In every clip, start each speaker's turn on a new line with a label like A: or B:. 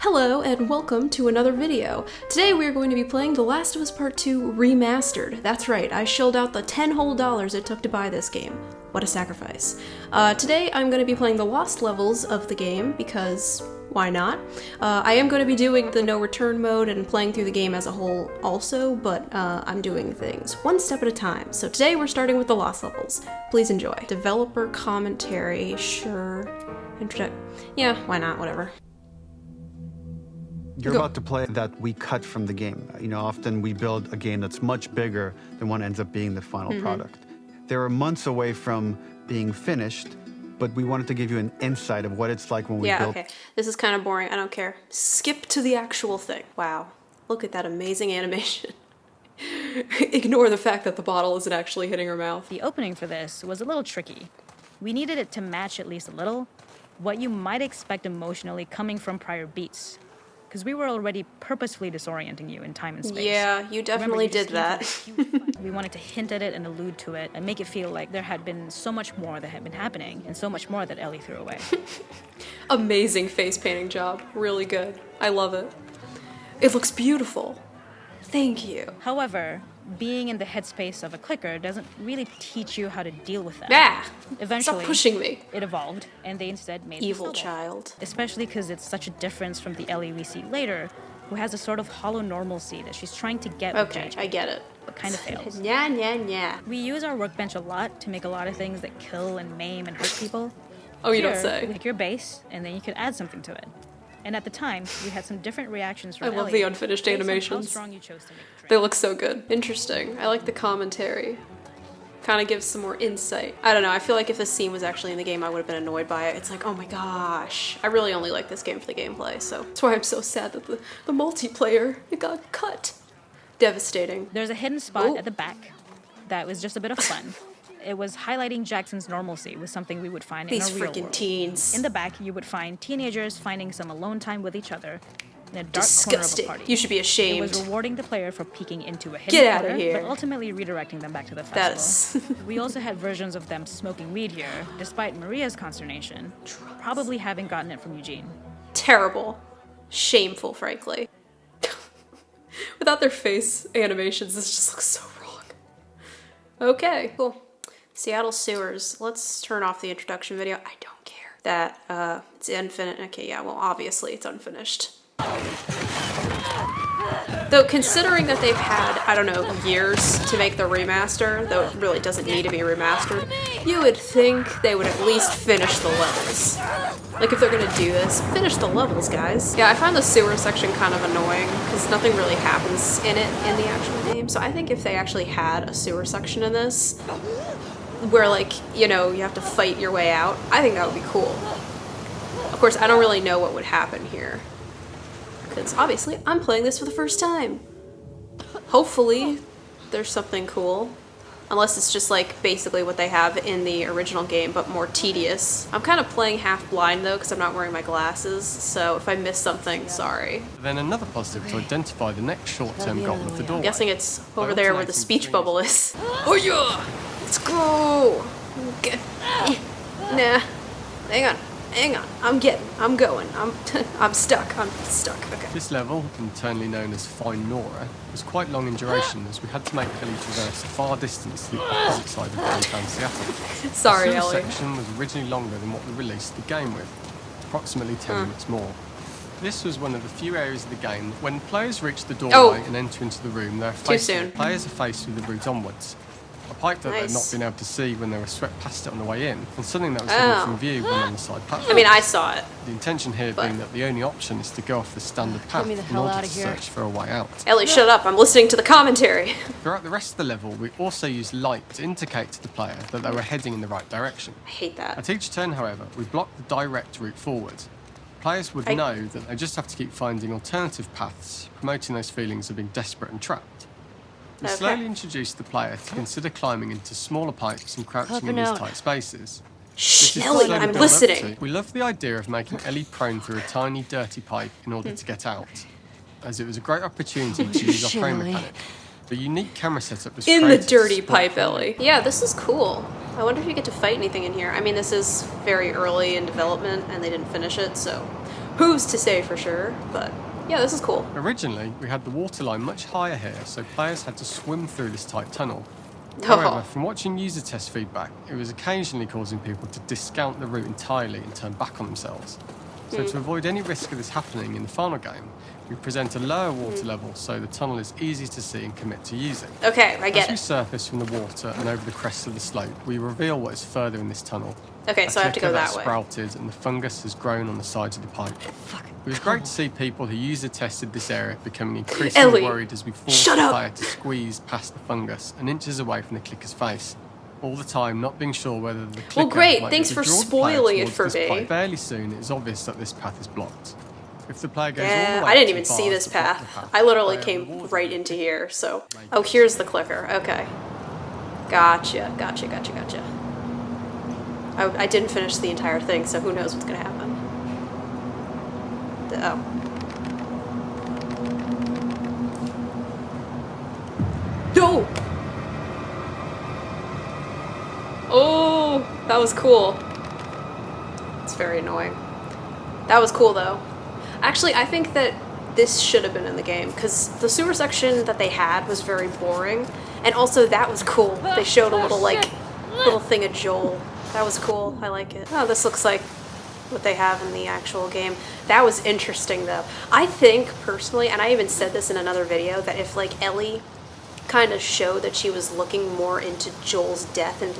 A: Hello and welcome to another video. Today we are going to be playing The Last of Us Part 2 Remastered. That's right, I shelled out the $10 whole it took to buy this game. What a sacrifice. Today I'm going to be playing the lost levels of the game because why not? I am going to be doing the no return mode and playing through the game as a whole also, but I'm doing things one step at a time. So today we're starting with the lost levels. Please enjoy. Developer commentary, sure. Yeah, why not, whatever.
B: You're about to play that we cut from the game. You know, often we build a game that's much bigger than what ends up being the final product. They were months away from being finished, but we wanted to give you an insight of what it's like when we built.
A: Yeah, okay. This is kind of boring. I don't care. Skip to the actual thing. Wow. Look at that amazing animation. Ignore the fact that the bottle isn't actually hitting her mouth.
C: The opening for this was a little tricky. We needed it to match at least a little what you might expect emotionally coming from prior beats. Because we were already purposefully disorienting you in time and space.
A: Yeah, you definitely did that.
C: We wanted to hint at it and allude to it and make it feel like there had been so much more that had been happening and so much more that Ellie threw away.
A: Amazing face painting job. Really good. I love it. It looks beautiful. Thank you.
C: However, being in the headspace of a clicker doesn't really teach you how to deal with that.
A: Ah!
C: Eventually,
A: Stop pushing me.
C: It evolved, and they instead made
A: Evil
C: it
A: child.
C: Especially because it's such a difference from the Ellie we see later, who has a sort of hollow normalcy that she's trying to get with
A: Okay,
C: JJ,
A: I get it.
C: but kind of fails.
A: Yeah.
C: We use our workbench a lot to make a lot of things that kill and maim and hurt people.
A: Oh, you don't
C: Here,
A: say.
C: You take your base, and then you could add something to it. And at the time, we had some different reactions from
A: I love
C: Ellie
A: the unfinished
C: based on
A: animations.
C: how strong you chose to make the
A: They
C: trade.
A: look so good. Interesting. I like the commentary. Kind of gives some more insight. I don't know, I feel like if this scene was actually in the game, I would have been annoyed by it. It's like, oh my gosh. I really only like this game for the gameplay, so that's why I'm so sad that the multiplayer, it got cut. Devastating.
C: There's a hidden spot
A: Ooh.
C: at the back that was just a bit of fun. It was highlighting Jackson's normalcy with something we would find
A: These
C: in a real
A: freaking
C: world.
A: teens.
C: In the back, you would find teenagers finding some alone time with each other in a dark
A: Disgusting.
C: corner of a party.
A: You should be
C: It
A: ashamed.
C: was rewarding the player for peeking into a hidden
A: Get outta
C: corner,
A: here.
C: but ultimately redirecting them back to the
A: That
C: festival.
A: is...
C: We also had versions of them smoking weed here, despite Maria's consternation, probably having gotten it from Eugene.
A: terrible. Shameful, frankly. Without their face animations, this just looks so wrong. Okay, cool. Seattle sewers. Let's turn off the introduction video. I don't care. That, it's infinite. Okay, yeah, well, obviously it's unfinished. Though, considering that they've had, I don't know, years to make the remaster, though it really doesn't need to be remastered, you would think they would at least finish the levels. Like, if they're gonna do this, finish the levels, guys. Yeah, I find the sewer section kind of annoying, because nothing really happens in it in the actual game, so I think if they actually had a sewer section in this, where, like, you know, you have to fight your way out, I think that would be cool. Of course, I don't really know what would happen here, because obviously I'm playing this for the first time. Hopefully there's something cool, unless it's just like basically what they have in the original game but more tedious. I'm kind of playing half blind though because I'm not wearing my glasses, so if I miss something, sorry.
D: Then another positive to identify the next short-term goal of the doorway.
A: I'm guessing it's over there where the speech bubble is. Oh yeah! Let's go! Okay. Nah. Hang on. I'm going. I'm stuck. Okay.
D: This level, internally known as Find Nora, was quite long in duration as we had to make Ellie traverse a far distance to the opposite side of downtown Seattle.
A: Sorry,
D: The sewer
A: Ellie.
D: section was originally longer than what we released the game with, approximately 10 minutes more. This was one of the few areas of the game when players reach the doorway and enter into the room, players are faced with the route onwards. A pipe that they'd not been able to see when they were swept past it on the way in, and something that was hidden from view when on the side platform.
A: I mean, I saw it.
D: The intention here being that the only option is to go off the standard path
C: me the
D: in
C: hell
D: order
C: outta
D: to
C: here.
D: search for a way out.
A: Ellie, shut up. I'm listening to the commentary.
D: Throughout the rest of the level, we also used light to indicate to the player that they were heading in the right direction.
A: I hate that.
D: At each turn, however, we blocked the direct route forward. Players would know that they just have to keep finding alternative paths, promoting those feelings of being desperate and trapped. We slowly introduced the player to consider climbing into smaller pipes and crouching in these tight spaces.
A: Shh,
D: This is
A: Ellie,
D: slowly
A: I'm
D: built up to.
A: listening.
D: We loved the idea of making Ellie prone through a tiny, dirty pipe in order to get out, as it was a great opportunity to use our prone mechanic. The unique camera setup was
A: In the
D: created to
A: dirty
D: support
A: pipe, Ellie. Yeah, this is cool. I wonder if you get to fight anything in here. I mean, this is very early in development and they didn't finish it, so Who's to say for sure, but yeah, this is cool.
D: Originally, we had the water line much higher here, so players had to swim through this tight tunnel. However, from watching user test feedback, it was occasionally causing people to discount the route entirely and turn back on themselves. So to avoid any risk of this happening in the final game, we present a lower water level so the tunnel is easy to see and commit to using.
A: Okay, I get
D: it. As we surface from the water and over the crest of the slope, we reveal what is further in this tunnel.
A: Okay, so I have to go that way.
D: Sprouted and the fungus has grown on the sides of the pipe. It was great to see people who user tested this area becoming increasingly worried as we forced the player to squeeze past the fungus and inches away from the clicker's face. All the time not being sure whether the clicker...
A: Well, great, thanks for spoiling it for me.
D: Fairly soon, it is obvious that this path is blocked. If the player goes all the way
A: I didn't even see this path. I literally came right into here, so... Oh, here's the clicker. Okay. Gotcha. I didn't finish the entire thing, so who knows what's gonna happen. No! Oh, that was cool. It's very annoying. That was cool, though. Actually, I think that this should have been in the game, because the sewer section that they had was very boring, and also that was cool. They showed a little, little thing of Joel. That was cool. I like it. Oh, this looks like what they have in the actual game. That was interesting, though. I think, personally, and I even said this in another video, that if, Ellie kind of showed that she was looking more into Joel's death and,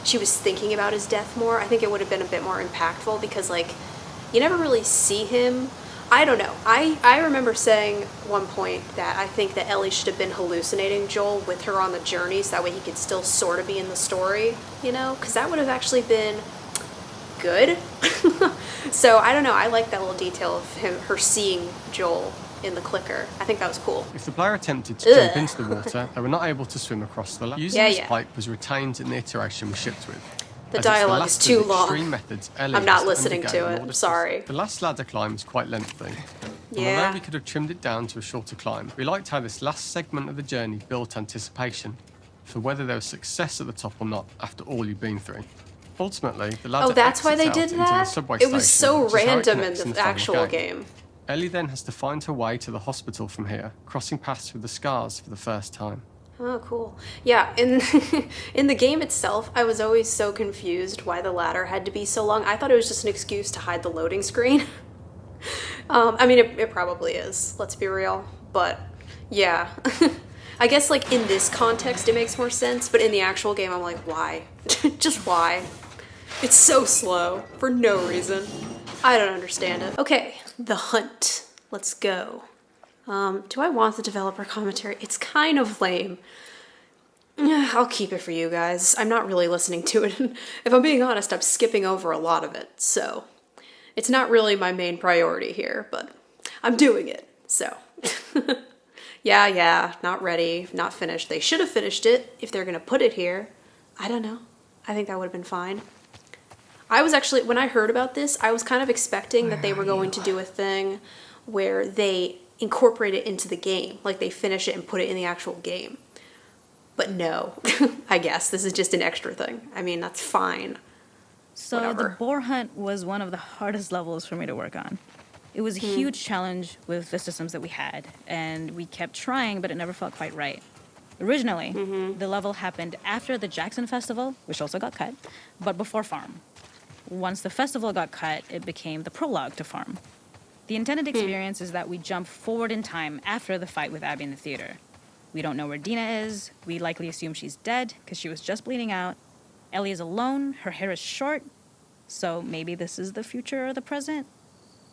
A: she was thinking about his death more, I think it would have been a bit more impactful, because, you never really see him. I don't know. I remember saying one point that I think that Ellie should have been hallucinating Joel with her on the journey, so that way he could still sort of be in the story, because that would have actually been good. So I don't know. I like that little detail of her seeing Joel in the clicker. I think that was cool.
D: If the player attempted to jump into the water, they were not able to swim across the lake. Using this pipe was retained in the iteration we shipped with.
A: The dialogue is too long. I'm not listening to it. I'm sorry.
D: The last ladder climb is quite lengthy. And although we could have trimmed it down to a shorter climb, we liked how this last segment of the journey built anticipation for whether there was success at the top or not after all you've been through. Ultimately, the ladder
A: that's why they did that? It was so random in the actual game.
D: Ellie then has to find her way to the hospital from here, crossing paths with the scars for the first time.
A: Oh, cool. Yeah, in the game itself, I was always so confused why the ladder had to be so long. I thought it was just an excuse to hide the loading screen. I mean, it probably is, let's be real. But, yeah. I guess, in this context, it makes more sense. But in the actual game, I'm like, why? Just why? It's so slow, for no reason. I don't understand it. Okay, the hunt. Let's go. Do I want the developer commentary? It's kind of lame. I'll keep it for you guys. I'm not really listening to it. If I'm being honest, I'm skipping over a lot of it, so it's not really my main priority here, but I'm doing it, so. Yeah, not ready, not finished. They should have finished it if they're gonna put it here. I don't know. I think that would have been fine. I was actually, when I heard about this, I was kind of expecting that they were going to do a thing where they incorporate it into the game, they finish it and put it in the actual game. But no, I guess this is just an extra thing. I mean, that's fine.
C: So
A: whatever.
C: The boar hunt was one of the hardest levels for me to work on. It was a huge challenge with the systems that we had, and we kept trying, but it never felt quite right. Originally, the level happened after the Jackson Festival, which also got cut, but before Farm. Once the festival got cut, it became the prologue to Farm. The intended experience is that we jump forward in time after the fight with Abby in the theater. We don't know where Dina is. We likely assume she's dead because she was just bleeding out. Ellie is alone. Her hair is short. So maybe this is the future or the present.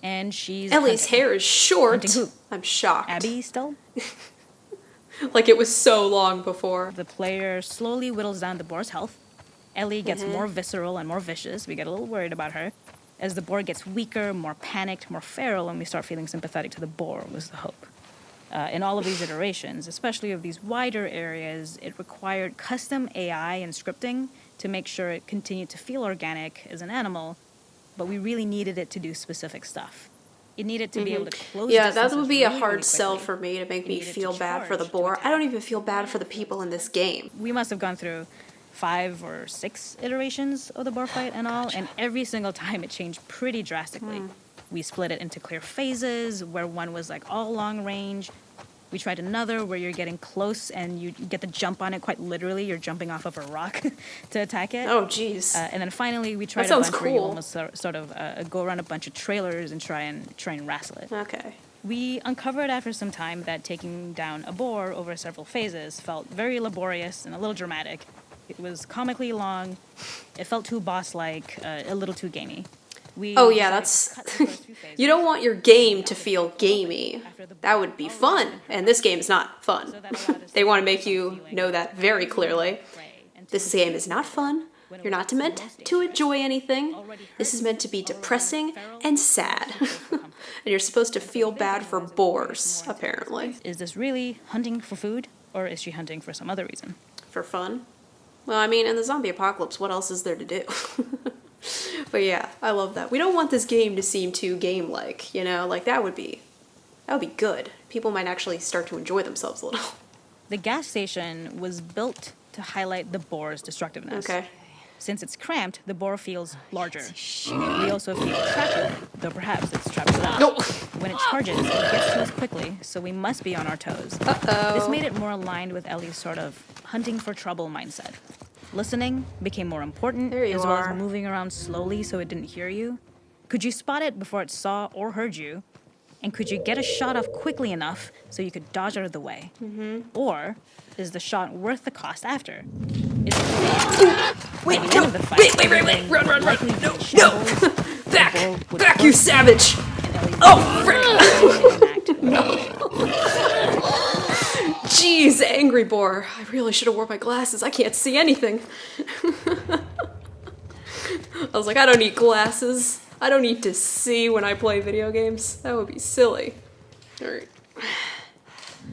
C: And she's
A: Ellie's hair is short.
C: Who?
A: I'm shocked.
C: Abby still?
A: It was so long before.
C: The player slowly whittles down the boar's health. Ellie gets more visceral and more vicious. We get a little worried about her. As the boar gets weaker, more panicked, more feral, and we start feeling sympathetic to the boar was the hope. In all of these iterations, especially of these wider areas, it required custom AI and scripting to make sure it continued to feel organic as an animal, but we really needed it to do specific stuff. It needed to be able to close
A: that would be a
C: really,
A: hard
C: really
A: sell for me to make me feel bad for the boar. I don't even feel bad for the people in this game.
C: We must have gone through 5 or 6 iterations of the boar fight and all, and every single time it changed pretty drastically. We split it into clear phases, where one was like all long range. We tried another where you're getting close and you get the jump on it quite literally. You're jumping off of a rock to attack it.
A: Oh, jeez.
C: And then finally we tried a bunch where you almost sort of go around a bunch of trailers and try and wrestle it.
A: Okay.
C: We uncovered after some time that taking down a boar over several phases felt very laborious and a little dramatic. It was comically long. It felt too boss-like, a little too gamey.
A: Oh yeah, that's... You don't want your game to feel gamey. That would be fun, and this game is not fun. They want to make you know that very clearly. This game is not fun. You're not meant to enjoy anything. This is meant to be depressing and sad. And you're supposed to feel bad for boars, apparently.
C: Is this really hunting for food, or is she hunting for some other reason?
A: For fun? Well, I mean, in the zombie apocalypse, what else is there to do? But yeah, I love that. We don't want this game to seem too game-like, you know? Like, that would be good. People might actually start to enjoy themselves a little.
C: The gas station was built to highlight the boar's destructiveness.
A: Okay.
C: Since it's cramped, the boar feels larger. We also feel trapped, though perhaps it's trapped with us.
A: No.
C: When it charges, it gets to us quickly, so we must be on our toes.
A: Uh-oh.
C: This made it more aligned with Ellie's sort of hunting for trouble mindset. Listening became more important, as well as moving around slowly so it didn't hear you. Could you spot it before it saw or heard you? And could you get a shot off quickly enough so you could dodge out of the way? Or is the shot worth the cost after?
A: Wait, no! Wait! Run! No! Back, you savage! Oh, frick! Jeez, angry boar. I really should have worn my glasses. I can't see anything. I was like, I don't need glasses. I don't need to see when I play video games. That would be silly. Alright.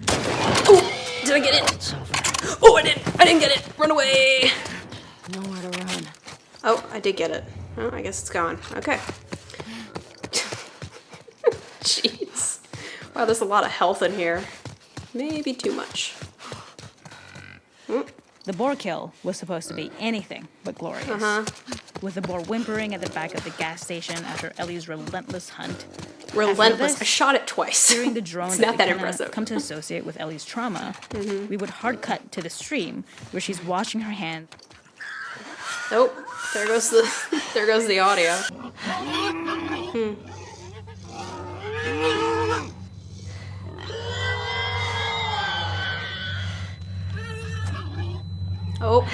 A: Oh! Did I get it? Oh, I didn't get it! Run away!
E: Nowhere to run.
A: Oh, I did get it. Oh, I guess it's gone. Okay. Jeez. Wow, there's a lot of health in here. Maybe too much.
C: The boar kill was supposed to be anything but glorious. With the boar whimpering at the back of the gas station after Ellie's relentless hunt.
A: Relentless. I shot it twice.
C: Hearing the drone
A: It's not that impressive.
C: come to associate with Ellie's trauma, we would hard cut to the stream where she's washing her hands.
A: Oh, there goes the audio. Oh,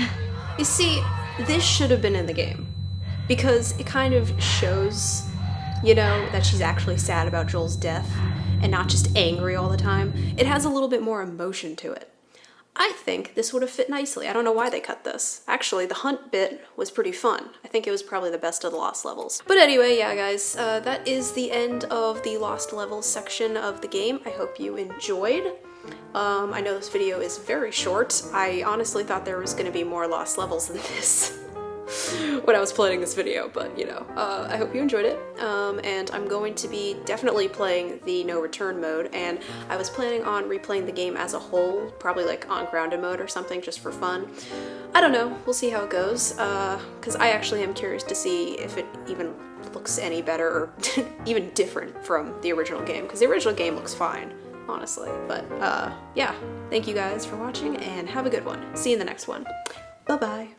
A: you see, this should have been in the game. Because it kind of shows, you know, that she's actually sad about Joel's death and not just angry all the time. It has a little bit more emotion to it. I think this would have fit nicely. I don't know why they cut this. Actually, the hunt bit was pretty fun. I think it was probably the best of the Lost Levels. But anyway, yeah guys, that is the end of the Lost Levels section of the game. I hope you enjoyed. I know this video is very short. I honestly thought there was going to be more Lost Levels than this when I was planning this video, but you know, I hope you enjoyed it. And I'm going to be definitely playing the no return mode, and I was planning on replaying the game as a whole, probably like on grounded mode or something just for fun. I don't know, we'll see how it goes, because I actually am curious to see if it even looks any better or even different from the original game, because the original game looks fine, honestly. But yeah, thank you guys for watching and have a good one. See you in the next one. Bye-bye.